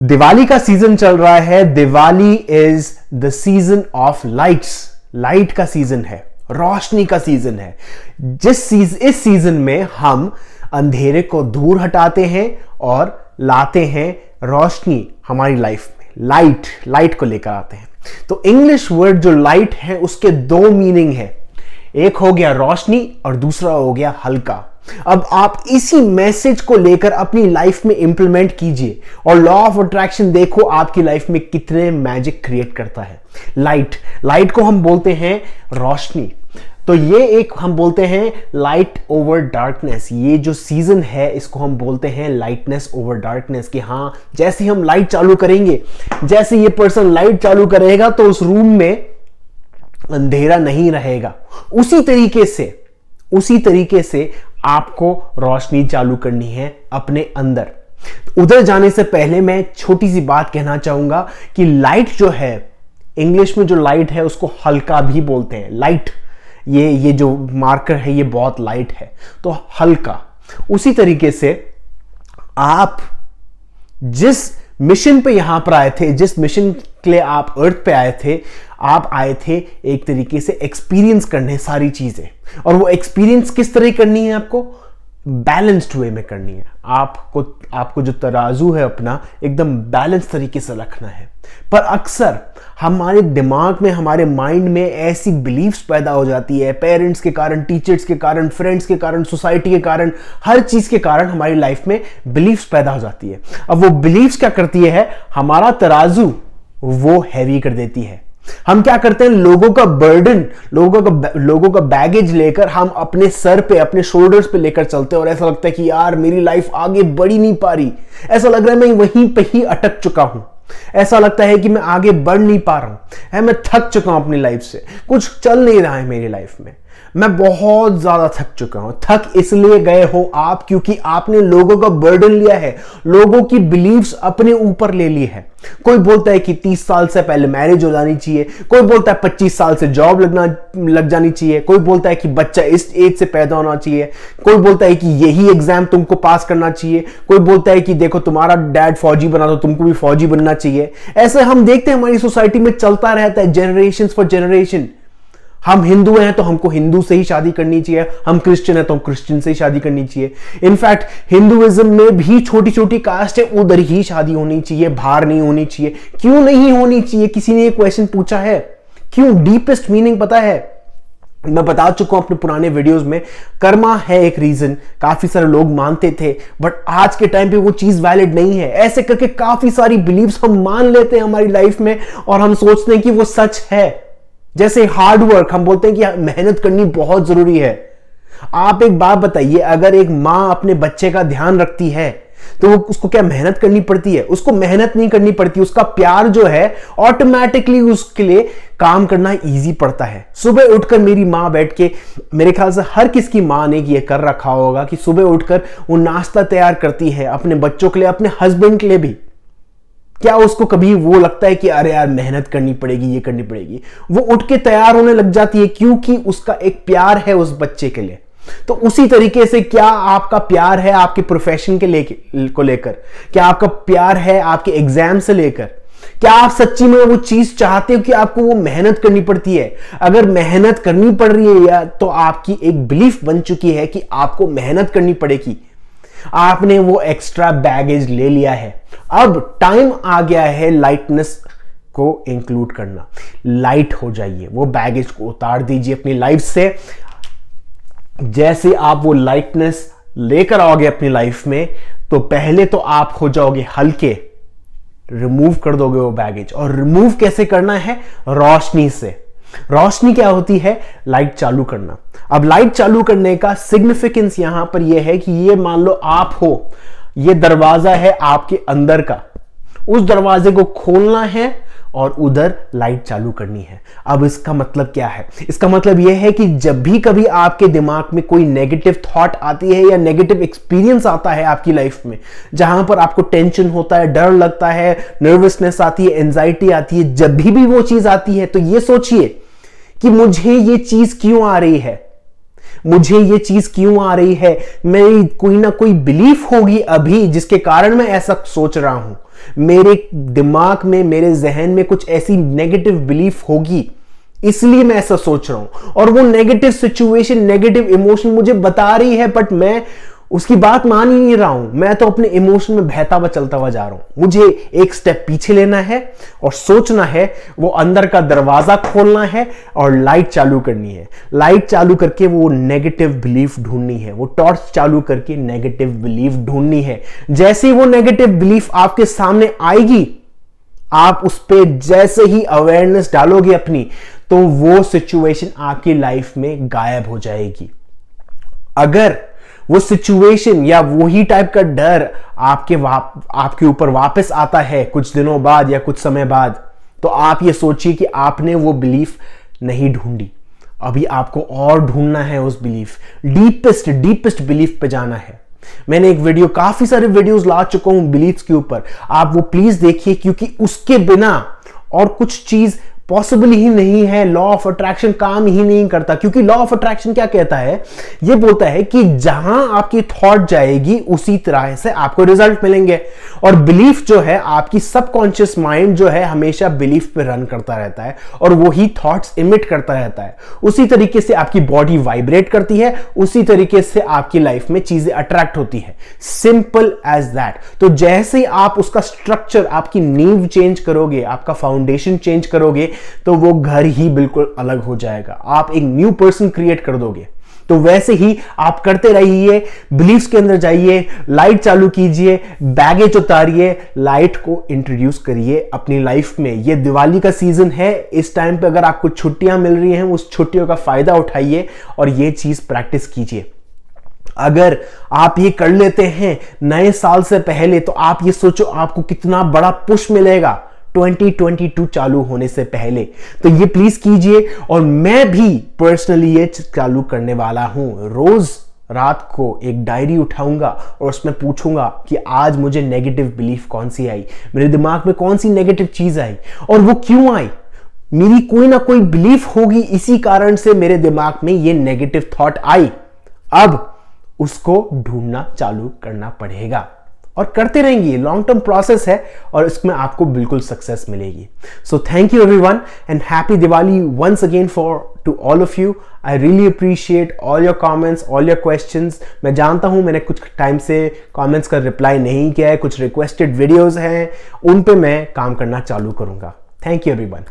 दिवाली का सीजन चल रहा है। Diwali is the season of lights. Light का सीजन है, रोशनी का सीजन है। इस सीजन में हम अंधेरे को दूर हटाते हैं और लाते हैं रोशनी हमारी लाइफ में। लाइट को लेकर आते हैं। तो इंग्लिश वर्ड जो लाइट है उसके दो मीनिंग है, एक हो गया रोशनी और दूसरा हो गया हल्का। अब आप इसी मैसेज को लेकर अपनी लाइफ में इंप्लीमेंट कीजिए और लॉ ऑफ अट्रैक्शन देखो आपकी लाइफ में कितने मैजिक क्रिएट करता है। लाइट को हम बोलते हैं रोशनी। तो ये एक हम बोलते हैं लाइट ओवर डार्कनेस। ये जो सीजन है इसको हम बोलते हैं लाइटनेस ओवर डार्कनेस। कि हाँ, जैसे हम लाइट चालू करेंगे, जैसे ये पर्सन लाइट चालू करेगा तो उस रूम में अंधेरा नहीं रहेगा। उसी तरीके से आपको रोशनी चालू करनी है अपने अंदर। उधर जाने से पहले मैं छोटी सी बात कहना चाहूंगा कि लाइट जो है, इंग्लिश में जो लाइट है उसको हल्का भी बोलते हैं। लाइट, ये जो मार्कर है ये बहुत लाइट है, तो हल्का। उसी तरीके से आप जिस मिशन पे यहां पर आए थे, जिस मिशन के लिए आप अर्थ पे आए थे, आप आए थे एक तरीके से एक्सपीरियंस करने सारी चीजें। और वो एक्सपीरियंस किस तरह करनी है? आपको बैलेंस्ड वे में करनी है। आपको जो तराजू है अपना एकदम बैलेंस तरीके से रखना है। पर अक्सर हमारे दिमाग में, हमारे माइंड में ऐसी बिलीफ्स पैदा हो जाती है, पेरेंट्स के कारण, टीचर्स के कारण, फ्रेंड्स के कारण, सोसाइटी के कारण, हर चीज के कारण हमारी लाइफ में बिलीफ्स पैदा हो जाती है। अब वो बिलीफ्स क्या करती है? हमारा तराजू वो हैवी कर देती है। हम क्या करते हैं? लोगों का बर्डन, लोगों का बैगेज लेकर हम अपने सर पे, अपने शोल्डर्स पे लेकर चलते हैं और ऐसा लगता है कि यार मेरी लाइफ आगे बढ़ ही नहीं पा रही। ऐसा लग रहा है मैं वहीं पे ही अटक चुका हूं। ऐसा लगता है कि मैं आगे बढ़ नहीं पा रहा हूं। मैं थक चुका हूं अपनी लाइफ से, कुछ चल नहीं रहा है मेरी लाइफ में। मैं बहुत ज्यादा थक चुका हूं। थक इसलिए गए हो आप क्योंकि आपने लोगों का बर्डन लिया है, लोगों की बिलीव्स अपने ऊपर ले ली है। कोई बोलता है कि 30 साल से पहले मैरिज हो जानी चाहिए, कोई बोलता है 25 साल से जॉब लग जानी चाहिए, कोई बोलता है कि बच्चा इस एज से पैदा होना चाहिए, कोई बोलता है कि यही एग्जाम तुमको पास करना चाहिए, कोई बोलता है कि देखो तुम्हारा डैड फौजी बना तो तुमको भी फौजी बनना चाहिए। ऐसे हम देखते हैं हमारी सोसाइटी में चलता रहता है, जनरेशन फॉर जनरेशन। हम हिंदू हैं तो हमको हिंदू से ही शादी करनी चाहिए, हम क्रिश्चियन हैं तो हम क्रिश्चियन से ही शादी करनी चाहिए। इनफैक्ट हिंदुइज्म में भी छोटी छोटी कास्ट है, उधर ही शादी होनी चाहिए, बाहर नहीं होनी चाहिए। क्यों नहीं होनी चाहिए? किसी ने ये क्वेश्चन पूछा है? क्यों? डीपेस्ट मीनिंग पता है? मैं बता चुका हूं अपने पुराने वीडियोस में। कर्मा है एक रीजन, काफी सारे लोग मानते थे, बट आज के टाइम पे वो चीज वैलिड नहीं है। ऐसे करके काफी सारी बिलीव्स हम मान लेते हैं हमारी लाइफ में और हम सोचते हैं कि वो सच है। जैसे हार्ड वर्क, हम बोलते हैं कि मेहनत करनी बहुत जरूरी है। आप एक बात बताइए, अगर एक मां अपने बच्चे का ध्यान रखती है तो वो उसको क्या मेहनत करनी पड़ती है? उसको मेहनत नहीं करनी पड़ती। उसका प्यार जो है ऑटोमेटिकली उसके लिए काम करना इजी पड़ता है। सुबह उठकर मेरी मां बैठ के, मेरे ख्याल से हर किसकी मां ने ये कर रखा होगा कि सुबह उठकर वो नाश्ता तैयार करती है अपने बच्चों के लिए, अपने हस्बैंड के लिए भी। क्या उसको कभी वो लगता है कि अरे यार मेहनत करनी पड़ेगी, ये करनी पड़ेगी? वो उठ के तैयार होने लग जाती है क्योंकि उसका एक प्यार है उस बच्चे के लिए। तो उसी तरीके से क्या आपका प्यार है आपके प्रोफेशन को लेकर? क्या आपका प्यार है आपके एग्जाम से लेकर? क्या आप सच्ची में वो चीज चाहते हो कि आपको वो मेहनत करनी पड़ती है? अगर मेहनत करनी पड़ रही है या तो आपकी एक बिलीफ बन चुकी है कि आपको मेहनत करनी पड़ेगी। आपने वो एक्स्ट्रा बैगेज ले लिया है। अब टाइम आ गया है लाइटनेस को इंक्लूड करना। लाइट हो जाइए, वो बैगेज को उतार दीजिए अपनी लाइफ से। जैसे आप वो लाइटनेस लेकर आओगे अपनी लाइफ में तो पहले तो आप हो जाओगे हल्के, रिमूव कर दोगे वो बैगेज। और रिमूव कैसे करना है? रोशनी से। रोशनी क्या होती है? लाइट चालू करना। अब लाइट चालू करने का सिग्निफिकेंस यहां पर यह है कि ये मान लो आप हो, ये दरवाजा है आपके अंदर का, उस दरवाजे को खोलना है और उधर लाइट चालू करनी है। अब इसका मतलब क्या है? इसका मतलब यह है कि जब भी कभी आपके दिमाग में कोई नेगेटिव थॉट आती है या नेगेटिव एक्सपीरियंस आता है आपकी लाइफ में, जहां पर आपको टेंशन होता है, डर लगता है, नर्वसनेस आती है, एंजाइटी आती है, जब भी वो चीज आती है तो ये सोचिए कि मुझे ये चीज क्यों आ रही है? मुझे ये चीज क्यों आ रही है? मेरी कोई ना कोई बिलीफ होगी अभी जिसके कारण मैं ऐसा सोच रहा हूं। मेरे दिमाग में, मेरे जहन में कुछ ऐसी नेगेटिव बिलीफ होगी, इसलिए मैं ऐसा सोच रहा हूं। और वो नेगेटिव सिचुएशन, नेगेटिव इमोशन मुझे बता रही है, बट मैं उसकी बात मान ही नहीं रहा हूं। मैं तो अपने इमोशन में बहता हुआ चलता हुआ जा रहा हूं। मुझे एक स्टेप पीछे लेना है और सोचना है, वो अंदर का दरवाजा खोलना है और लाइट चालू करनी है। लाइट चालू करके वो नेगेटिव बिलीफ ढूंढनी है, वो टॉर्च चालू करके नेगेटिव बिलीफ ढूंढनी है। जैसे ही वो नेगेटिव बिलीफ आपके सामने आएगी, आप उस पर जैसे ही अवेयरनेस डालोगे अपनी, तो वो सिचुएशन आपकी लाइफ में गायब हो जाएगी। अगर वो सिचुएशन या वही टाइप का डर आपके ऊपर वापस आता है कुछ दिनों बाद या कुछ समय बाद, तो आप ये सोचिए कि आपने वो बिलीफ नहीं ढूंढी। अभी आपको और ढूंढना है उस बिलीफ, डीपेस्ट बिलीफ पे जाना है। मैंने एक वीडियो, काफी सारे वीडियोस ला चुका हूं बिलीफ्स के ऊपर, आप वो प्लीज देखिए, क्योंकि उसके बिना और कुछ चीज पॉसिबल ही नहीं है। लॉ ऑफ अट्रैक्शन काम ही नहीं करता, क्योंकि लॉ ऑफ अट्रैक्शन क्या कहता है? ये बोलता है कि जहां आपकी थॉट जाएगी उसी तरह से आपको रिजल्ट मिलेंगे। और बिलीफ जो है, आपकी सबकॉन्शियस माइंड जो है, हमेशा बिलीफ पे रन करता रहता है और वही थॉट्स इमिट करता रहता है। उसी तरीके से आपकी बॉडी वाइब्रेट करती है, उसी तरीके से आपकी लाइफ में चीजें अट्रैक्ट होती है। Simple as that. तो जैसे ही आप उसका स्ट्रक्चर, आपकी नींव चेंज करोगे, आपका फाउंडेशन चेंज करोगे, तो वो घर ही बिल्कुल अलग हो जाएगा। आप एक न्यू पर्सन क्रिएट कर दोगे। तो वैसे ही आप करते रहिए, बिलीफ्स के अंदर जाइए, लाइट चालू कीजिए, बैगेज उतारिए, लाइट को इंट्रोड्यूस करिए अपनी लाइफ में। ये दिवाली का सीजन है, इस टाइम पे अगर आपको छुट्टियां मिल रही हैं, उस छुट्टियों का फायदा उठाइए और ये चीज प्रैक्टिस कीजिए। अगर आप ये कर लेते हैं नए साल से पहले, तो आप ये सोचो आपको कितना बड़ा पुश मिलेगा 2022 चालू होने से पहले। तो ये प्लीज कीजिए। और मैं भी पर्सनली ये चालू करने वाला हूं। रोज रात को एक डायरी उठाऊंगा और उसमें पूछूंगा कि आज मुझे नेगेटिव बिलीफ कौन सी आई, मेरे दिमाग में कौन सी नेगेटिव चीज आई और वो क्यों आई। मेरी कोई ना कोई बिलीफ होगी, इसी कारण से मेरे दिमाग में ये नेगेटिव थॉट आई। अब उसको ढूंढना चालू करना पड़ेगा और करते रहेंगे। लॉन्ग टर्म प्रोसेस है और इसमें आपको बिल्कुल सक्सेस मिलेगी। So thank you everyone and happy Diwali once again to all of you. I really appreciate all your comments, all your questions. मैं जानता हूं मैंने कुछ टाइम से कमेंट्स का रिप्लाई नहीं किया है, कुछ रिक्वेस्टेड वीडियोस हैं, उन पे मैं काम करना चालू करूंगा। Thank you everyone.